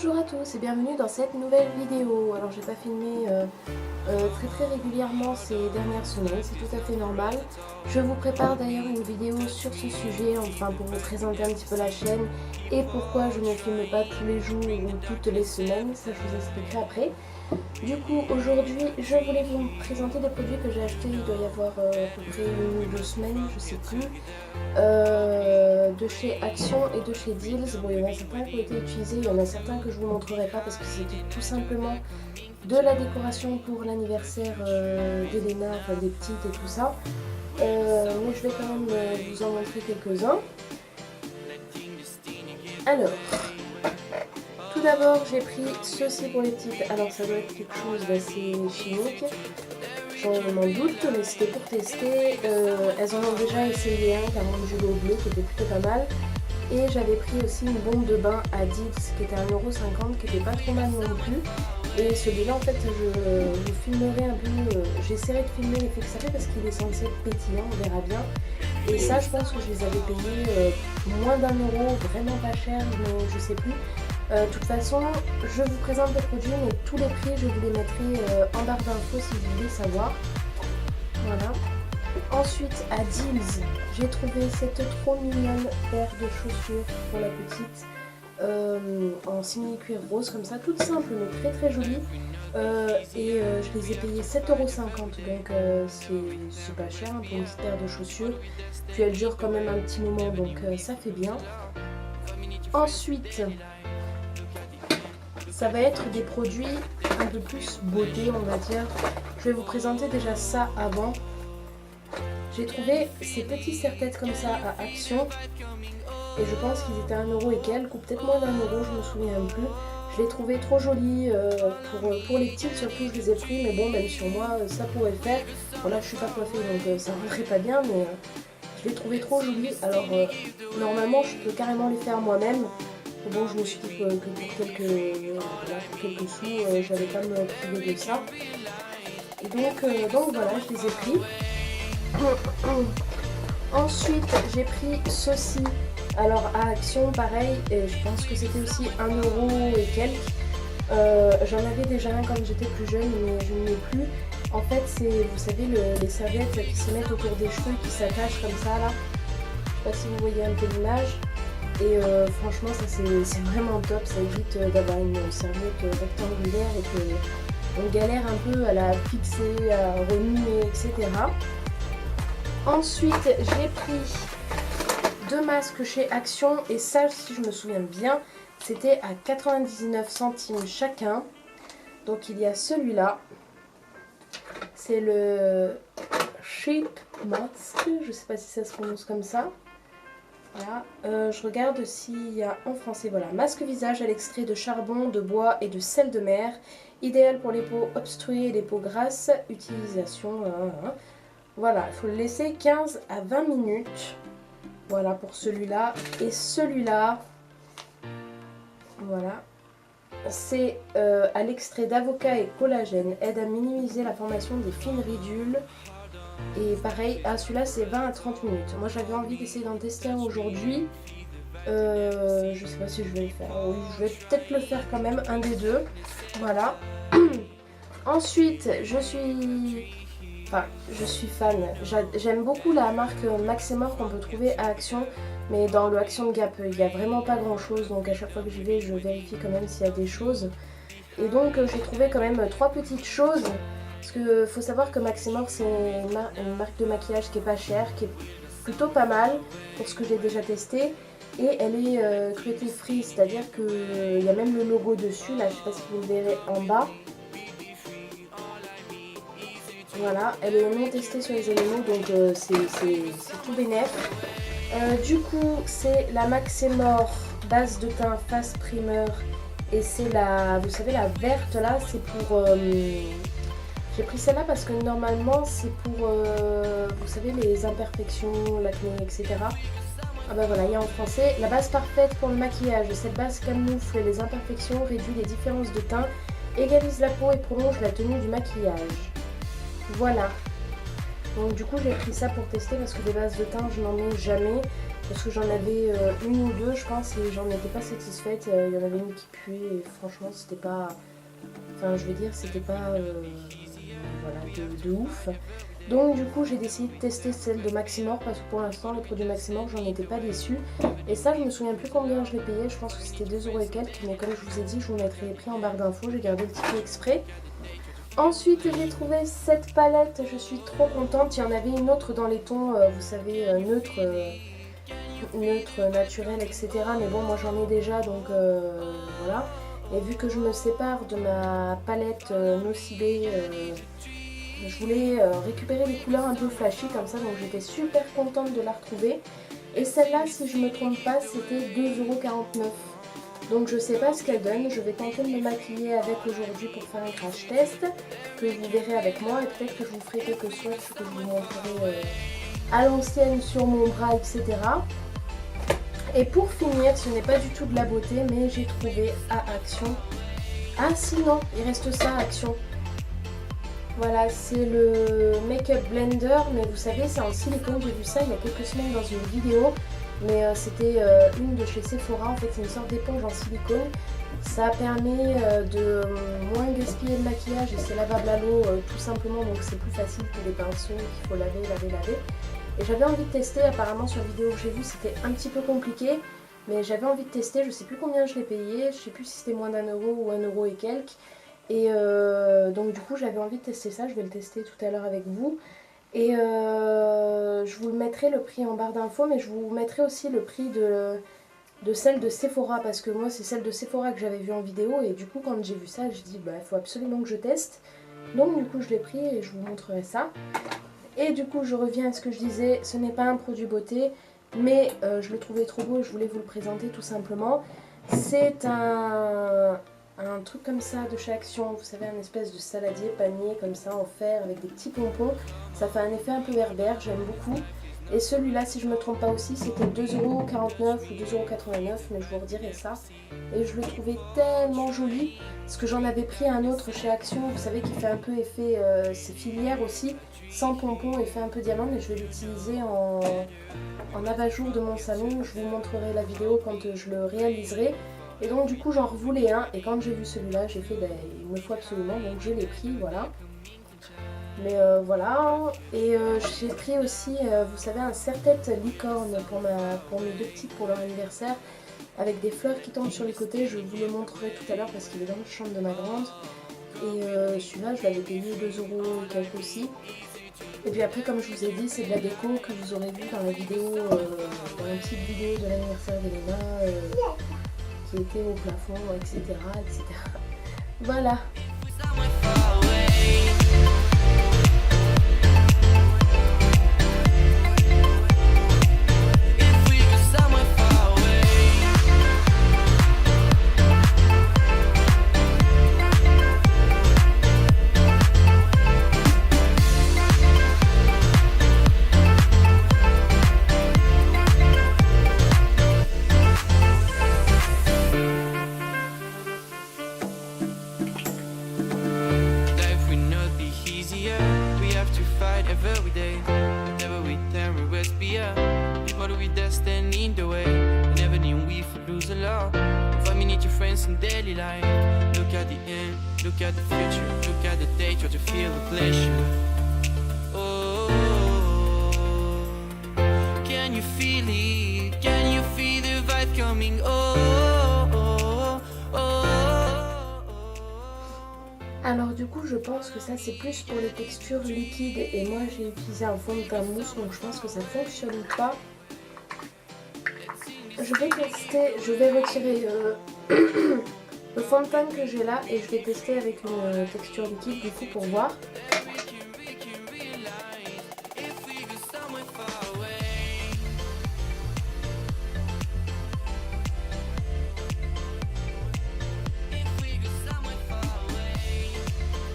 Bonjour à tous et bienvenue dans cette nouvelle vidéo. Alors j'ai pas filmé très régulièrement ces dernières semaines, c'est tout à fait normal. Je vous prépare d'ailleurs une vidéo sur ce sujet, enfin pour vous présenter un petit peu la chaîne et pourquoi je ne filme pas tous les jours ou toutes les semaines, ça je vous expliquerai après. Du coup aujourd'hui je voulais vous présenter des produits que j'ai achetés, il doit y avoir à peu près 1 ou 2 semaines, je sais plus, de chez Action et de chez Deals. Bon, il y en a certains qui ont été utilisés, il y en a certains que je vous montrerai pas parce que c'était tout simplement de la décoration pour l'anniversaire d'Elena, enfin des petites et tout ça. Mais je vais quand même vous en montrer quelques-uns. Alors, tout d'abord j'ai pris ceci pour les petites. Alors ça doit être quelque chose d'assez chimique, j'en m'en doute, mais c'était pour tester. Elles en ont déjà essayé un, carrément du l'eau bleu, qui était plutôt pas mal. Et j'avais pris aussi une bombe de bain à Deals qui était à 1,50 €, qui était pas trop mal non plus. Et celui-là en fait je filmerai un peu, j'essaierai de filmer l'effet que ça fait parce qu'il est censé être pétillant, on verra bien. Et ça je pense que je les avais payés moins d'1 €, vraiment pas cher, mais je sais plus. De toute façon je vous présente les produits, mais tous les prix je vous les mettrai en barre d'infos si vous voulez savoir. Voilà. Ensuite à Deals, j'ai trouvé cette trop mignonne paire de chaussures pour la petite en simili cuir rose comme ça, toute simple mais très jolie. Je les ai payées 7,50 €, donc c'est pas cher hein, pour une petite paire de chaussures. Puis elle dure quand même un petit moment, donc ça fait bien. Ensuite, ça va être des produits un peu plus beauté, on va dire. Je vais vous présenter déjà ça avant. J'ai trouvé ces petits serre-têtes comme ça à Action et je pense qu'ils étaient à 1 € et quelques, ou peut-être moins d'1 €, je me souviens plus. Je les trouvais trop jolis pour les petites, surtout je les ai pris, mais bon, même sur moi ça pourrait le faire. Bon là je suis pas coiffée donc ça ne rentrait pas bien, mais je les trouvais trop jolis. Alors normalement je peux carrément les faire moi-même. Bon, je me suis dit que pour quelques sous j'allais pas me priver de ça. Et donc voilà, je les ai pris. Ensuite j'ai pris ceci, alors à Action pareil, et je pense que c'était aussi 1 € et quelques. J'en avais déjà un quand j'étais plus jeune mais je ne l'ai plus. En fait c'est, vous savez, les serviettes qui se mettent autour des cheveux, qui s'attachent comme ça là. Je sais pas si vous voyez un peu l'image. Et franchement ça c'est vraiment top, ça évite d'avoir une serviette rectangulaire et qu'on galère un peu à la fixer, à remuer, etc. Ensuite, j'ai pris 2 masques chez Action et ça, si je me souviens bien, c'était à 99 centimes chacun. Donc il y a celui-là, c'est le Sheep Mask, je sais pas si ça se prononce comme ça. Voilà, je regarde s'il y a en français, voilà, masque visage à l'extrait de charbon, de bois et de sel de mer, idéal pour les peaux obstruées et les peaux grasses, utilisation... Voilà, il faut le laisser 15 à 20 minutes. Voilà pour celui-là. Et celui-là, voilà, c'est à l'extrait d'avocat et collagène. Aide à minimiser la formation des fines ridules. Et pareil, celui-là c'est 20 à 30 minutes. Moi j'avais envie d'essayer d'en tester un aujourd'hui. Je sais pas si je vais le faire. Oui, je vais peut-être le faire quand même, un des deux. Voilà. Ensuite, je suis fan, j'aime beaucoup la marque Maximor qu'on peut trouver à Action, mais dans le Action Gap il n'y a vraiment pas grand chose, donc à chaque fois que j'y vais je vérifie quand même s'il y a des choses. Et donc j'ai trouvé quand même 3 petites choses, parce que faut savoir que Maximor c'est une marque de maquillage qui est pas chère, qui est plutôt pas mal pour ce que j'ai déjà testé, et elle est cruelty free, c'est-à-dire qu'il y a même le logo dessus, là je sais pas si vous le verrez en bas. Voilà, elle est non testée sur les animaux, donc c'est tout bénef. Du coup, c'est la Maximor base de teint face primer. Et c'est la, vous savez, la verte là, c'est pour... j'ai pris celle-là parce que normalement c'est pour, vous savez, les imperfections, l'acné, etc. Ah bah voilà, il y a en français. La base parfaite pour le maquillage. Cette base camoufle les imperfections, réduit les différences de teint, égalise la peau et prolonge la tenue du maquillage. Voilà, donc du coup j'ai pris ça pour tester parce que des bases de teint je n'en ai jamais parce que j'en avais une ou deux je pense et j'en étais pas satisfaite. Il y en avait une qui puait et franchement c'était pas, enfin je veux dire c'était pas voilà, de ouf. Donc du coup j'ai décidé de tester celle de Maximor parce que pour l'instant les produits Maximor j'en étais pas déçue. Et ça je me souviens plus combien je l'ai payé, je pense que c'était 2€ et quelques, mais comme je vous ai dit je vous mettrai les prix en barre d'infos, j'ai gardé le ticket exprès. Ensuite j'ai trouvé cette palette, je suis trop contente, il y en avait une autre dans les tons vous savez neutre, naturel etc. Mais bon moi j'en ai déjà donc voilà. Et vu que je me sépare de ma palette Nocibé, je voulais récupérer des couleurs un peu flashy comme ça, donc j'étais super contente de la retrouver. Et celle-là, si je ne me trompe pas, c'était 2,49 €. Donc je sais pas ce qu'elle donne, je vais tenter de me maquiller avec aujourd'hui pour faire un crash test que vous verrez avec moi et peut-être que je vous ferai quelques swatchs que je vous montrerai à l'ancienne sur mon bras, etc. Et pour finir, ce n'est pas du tout de la beauté, mais j'ai trouvé à Action. Ah sinon, il reste ça à Action. Voilà, c'est le Make-up Blender, mais vous savez, c'est en silicone. J'ai vu ça il y a quelques semaines dans une vidéo, mais c'était une de chez Sephora. En fait, c'est une sorte d'éponge en silicone. Ça permet de moins gaspiller le maquillage et c'est lavable à l'eau tout simplement, donc c'est plus facile que les pinceaux qu'il faut laver. Et j'avais envie de tester, apparemment sur la vidéo que j'ai vue, c'était un petit peu compliqué, mais j'avais envie de tester. Je sais plus combien je l'ai payé, je sais plus si c'était moins d'1 € ou 1€ et quelques. Et donc du coup j'avais envie de tester ça, je vais le tester tout à l'heure avec vous. Et je vous mettrai le prix en barre d'infos, mais je vous mettrai aussi le prix de celle de Sephora, parce que moi c'est celle de Sephora que j'avais vue en vidéo. Et du coup quand j'ai vu ça, je dis bah il faut absolument que je teste. Donc du coup je l'ai pris et je vous montrerai ça. Et du coup je reviens à ce que je disais, ce n'est pas un produit beauté, mais je le trouvais trop beau et je voulais vous le présenter tout simplement. C'est un truc comme ça de chez Action, vous savez, un espèce de saladier panier comme ça en fer avec des petits pompons. Ça fait un effet un peu berbère, j'aime beaucoup. Et celui-là, si je ne me trompe pas aussi, c'était 2,49 € ou 2,89 €, mais je vous redirai ça. Et je le trouvais tellement joli, parce que j'en avais pris un autre chez Action, vous savez, qui fait un peu effet, c'est filière aussi, sans pompons, effet un peu diamant, mais je vais l'utiliser en abat-jour de mon salon. Je vous montrerai la vidéo quand je le réaliserai. Et donc du coup j'en revoulais un, et quand j'ai vu celui-là, j'ai fait, ben, il me faut absolument, donc je l'ai pris, voilà. Mais voilà, et j'ai pris aussi, vous savez, un serre-tête licorne pour mes deux petites pour leur anniversaire, avec des fleurs qui tombent sur les côtés. Je vous le montrerai tout à l'heure parce qu'il est dans la chambre de ma grande. Et celui-là, je l'avais payé 2€ et quelques aussi. Et puis après, comme je vous ai dit, c'est de la déco que vous aurez vu dans la vidéo, dans la petite vidéo de l'anniversaire d'Elena, qui était au plafond, etc. etc. Voilà. In daily life, look at the end, look at the future, look at the day, try to feel the pleasure. Oh, can you feel it? Can you feel the vibe coming? Alors du coup je pense que ça c'est plus pour les textures liquides et moi j'ai utilisé un fond de teint mousse, donc je pense que ça fonctionne pas. Je vais tester, je vais retirer le fond de teint que j'ai là et je vais tester avec une texture liquide du coup pour voir.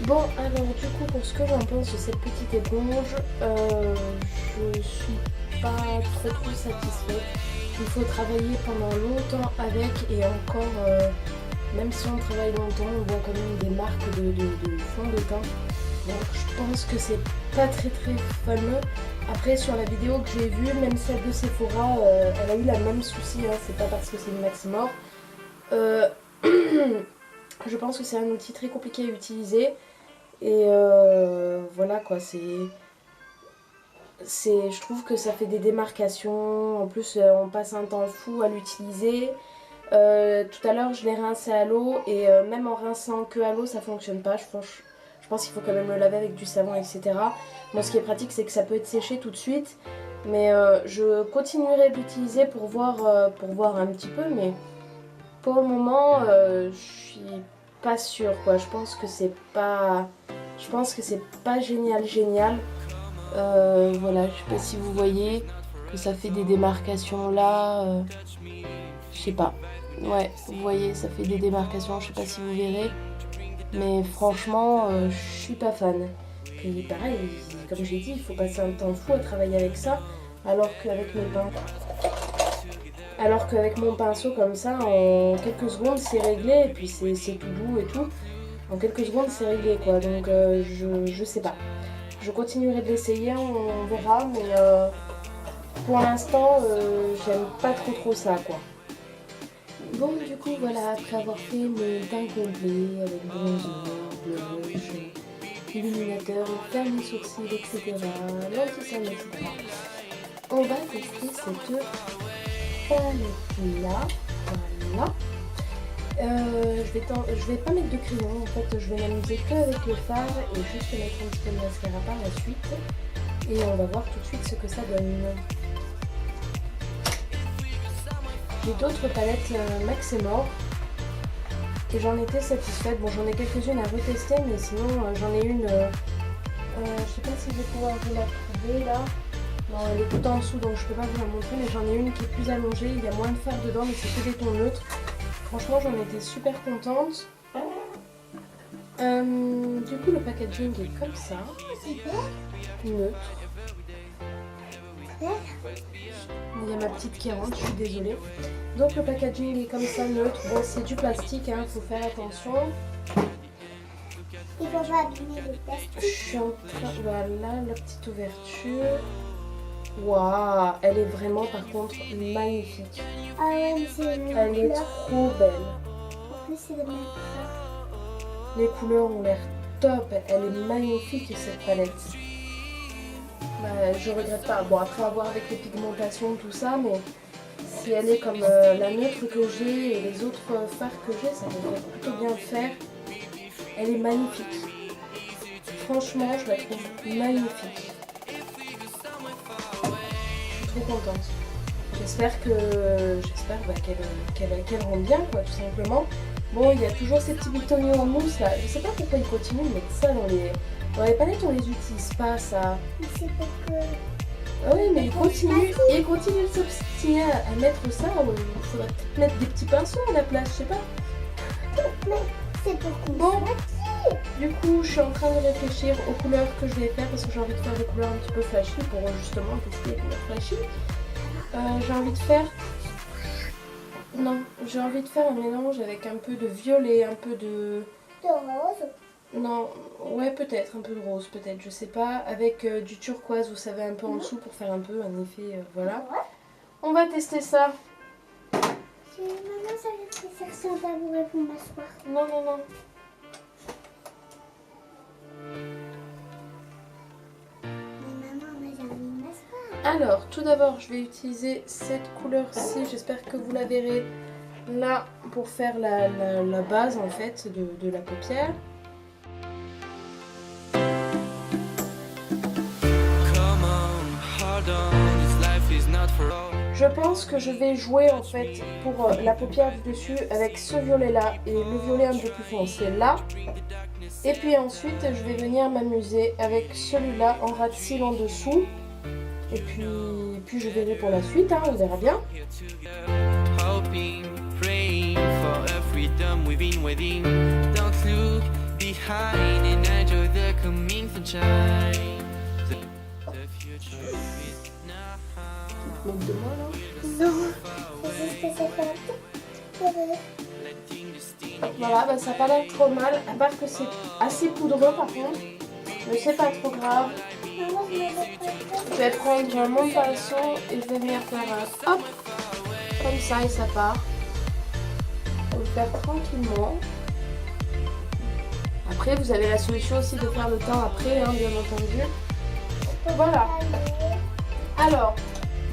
Bon alors du coup pour ce que j'en pense de cette petite éponge, je suis pas trop satisfaite. Il faut travailler pendant longtemps avec et encore, même si on travaille longtemps, on voit quand même des marques de fond de teint. Donc je pense que c'est pas très fameux. Après sur la vidéo que j'ai vue, même celle de Sephora, elle a eu la même souci, hein, c'est pas parce que c'est une Maximor. Je pense que c'est un outil très compliqué à utiliser. Et voilà quoi, je trouve que ça fait des démarcations. En plus, on passe un temps fou à l'utiliser. Tout à l'heure, je l'ai rincé à l'eau et même en rinçant que à l'eau, ça fonctionne pas. Je pense qu'il faut quand même le laver avec du savon, etc. Moi, ce qui est pratique, c'est que ça peut être séché tout de suite. Mais je continuerai de l'utiliser pour voir un petit peu. Mais pour le moment, je suis pas sûre, quoi. Je pense que c'est pas génial. Voilà, je sais pas si vous voyez que ça fait des démarcations là. Je sais pas. Ouais, vous voyez, ça fait des démarcations. Je sais pas si vous verrez. Mais franchement, je suis pas fan. Puis pareil, comme j'ai dit, il faut passer un temps fou à travailler avec ça. Alors qu'avec mon pinceau comme ça, en quelques secondes c'est réglé. Et puis c'est tout doux et tout. En quelques secondes c'est réglé quoi. Donc je sais pas. Je continuerai de l'essayer, on verra. Mais pour l'instant, j'aime pas trop ça quoi. Bon, du coup, voilà, après avoir fait mon teint complet avec bronzer, blush, illuminateur, faire les sourcils, etc., l'anti-cerne, etc., on va tester cette palette-là. Voilà. Je vais pas mettre de crayon, en fait, je vais m'amuser qu'avec le fard et juste mettre un petit peu de mascara par la suite. Et on va voir tout de suite ce que ça donne. J'ai d'autres palettes Maximor et j'en étais satisfaite. Bon, j'en ai quelques-unes à retester, mais sinon j'en ai une. Je sais pas si je vais pouvoir vous la trouver là. Non, elle est tout en dessous donc je peux pas vous la montrer, mais j'en ai une qui est plus allongée. Il y a moins de fard dedans, mais c'est que des tons neutres. Franchement, j'en étais super contente. Du coup, le packaging est comme ça. Neutre. Il y a ma petite qui rentre, je suis désolée. Donc le packaging est comme ça, neutre. Bon, c'est du plastique, hein, faut faire attention. Il faut pas abîmer le plastique. Je suis en train... Voilà, la petite ouverture. Waouh, elle est vraiment par contre magnifique. Ah ouais, c'est Elle est trop belle. En plus, c'est le même couleur. Les couleurs ont l'air top. Elle est magnifique cette palette. Bah, je regrette pas. Bon, après avoir avec les pigmentations, tout ça, mais si elle est comme la neutre que j'ai et les autres fards que j'ai, ça devrait plutôt bien le faire. Elle est magnifique. Franchement, je la trouve magnifique. Je suis trop contente. J'espère qu'elle rend bien, quoi, tout simplement. Bon, il y a toujours ces petits bitonnets en mousse là. Je sais pas pourquoi ils continuent de mettre ça dans les palettes, on les utilise pas ça. Mais c'est pour que... Ah oui, mais ils continuent de s'obstiner à mettre ça. Il faudrait peut-être mettre des petits pinceaux à la place, je sais pas. Mais c'est pour qu'on Bon, se maquille. du coup, je suis en train de réfléchir aux couleurs que je vais faire parce que j'ai envie de faire des couleurs un petit peu flashy pour justement tester les couleurs flashy. J'ai envie de faire... Non, j'ai envie de faire un mélange avec un peu de violet, un peu de... De rose. Non, ouais peut-être, un peu de rose peut-être, je sais pas. Avec du turquoise, vous savez, un peu en dessous pour faire un peu un effet, voilà. Ouais. On va tester ça. Maman, ça fait chercher un tabouret pour m'asseoir. Non, non, non. Mais maman, moi j'ai envie de m'asseoir. Alors, tout d'abord, je vais utiliser cette couleur-ci. J'espère que vous la verrez là pour faire la base en fait de la paupière. Je pense que je vais jouer en fait pour la paupière du dessus avec ce violet là et le violet un peu plus foncé là. Et puis ensuite je vais venir m'amuser avec celui-là en ras de cils en dessous. Et puis je verrai pour la suite, hein, on verra bien. Moque de moi là. Non, c'est juste que ça fait un peu. Voilà, bah, ça n'a pas l'air trop mal, à part que c'est assez poudreux par contre. Mais c'est pas trop grave. Maman, je m'avais pas Je vais prendre mon pinceau et je vais venir faire un hop, comme ça et ça part. On va le faire tranquillement. Après, vous avez la solution aussi de faire le teint après, hein, bien entendu. Voilà. Alors,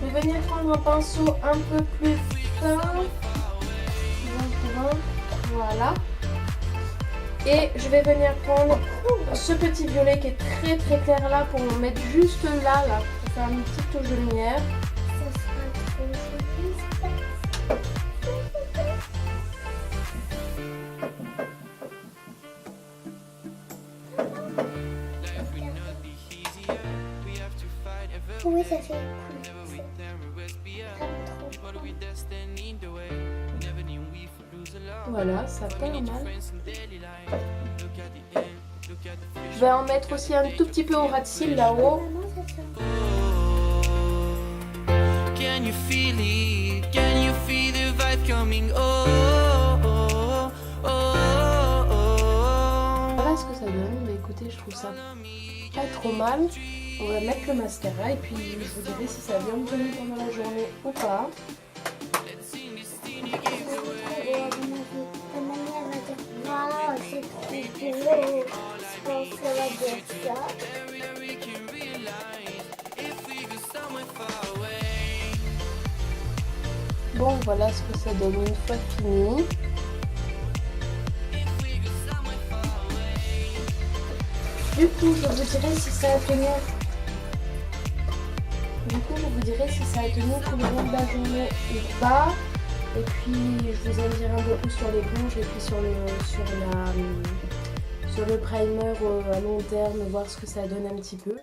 je vais venir prendre un pinceau un peu plus fin. Voilà. Et je vais venir prendre ce petit violet qui est très très clair là pour en mettre juste là, pour faire une petite touche de lumière. Ça sera trop joli, ça. Oui, ça fait cool. C'est vraiment trop cool. Voilà, ça part mal. Je vais en mettre aussi un tout petit peu au ras de cils là-haut. Maman, ça sent Can you feel it? Can you feel the vibe coming? Oh. Voilà ce que ça donne. Mais écoutez, je trouve ça pas trop mal. On va mettre le mascara et puis je vous dirai si ça vient me tenir pendant la journée ou pas. Ta manière va dire waouh, c'est trop beau. Je pense qu'elle va dire ça. Bon, voilà ce que ça donne une fois fini. Du coup, je vous dirai si ça a tenu. Si ça a tenu tout le long de la journée ou pas. Et puis, je vous en dirai un peu plus sur les bouches et puis sur le primer à long terme, voir ce que ça donne un petit peu.